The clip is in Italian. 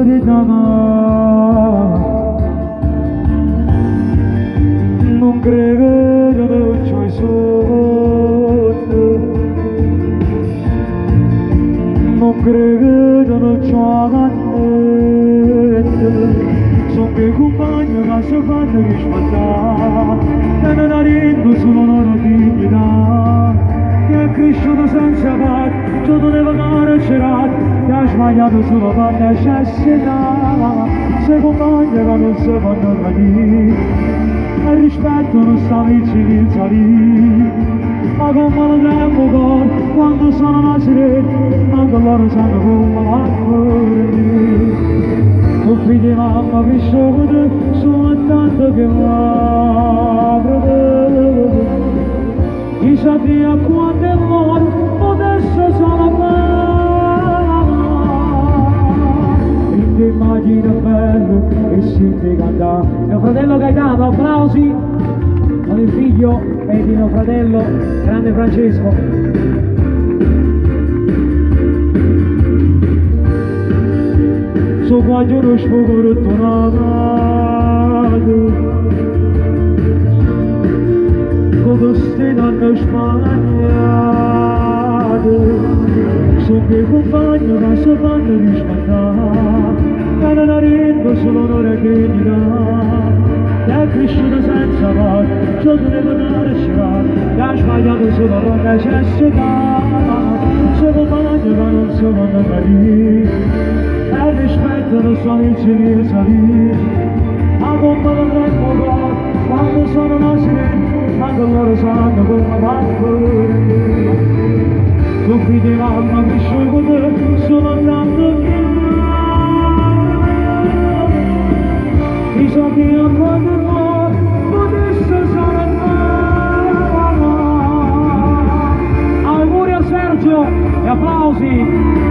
di non credo che ci sono, non credo che ci sono che compagni che si fanno rispettare e non arrivo sulla loro dignità, che è cresciuto senza parte, tutto deve carcerare, che ha sbagliato solo per necessità, se compagni che non si fanno tradire e rispetto non sta vicino salire, ma come lo tempo con quando sono nascere, anche loro sanno come va a tu figli di mamma vissuto, sono tanto che m'apre, chissà di a quanto è morto, adesso sono qua, e ti immagino bello e senti cantare, mio fratello Gaetano, applausi, con il figlio e di mio fratello, grande Francesco. So quando non sfogo tornato, come stai andando sbagliato, so che compagno ma so fanno rispettare, e non arrivo solo l'ora che mi dà, che è cresciuto senza parte, ciò deve nascere, che ha sbagliato solo per necessità, se compagno ma non so quando capire, e rispetto non sono vicini a salire, ma come lo tempo quando sono nascere, anche loro sanno come va a tu figli di mamma vissuto, sono tanto che mi so che a quando muore, adesso sono qua. Auguri a Sergio e applausi.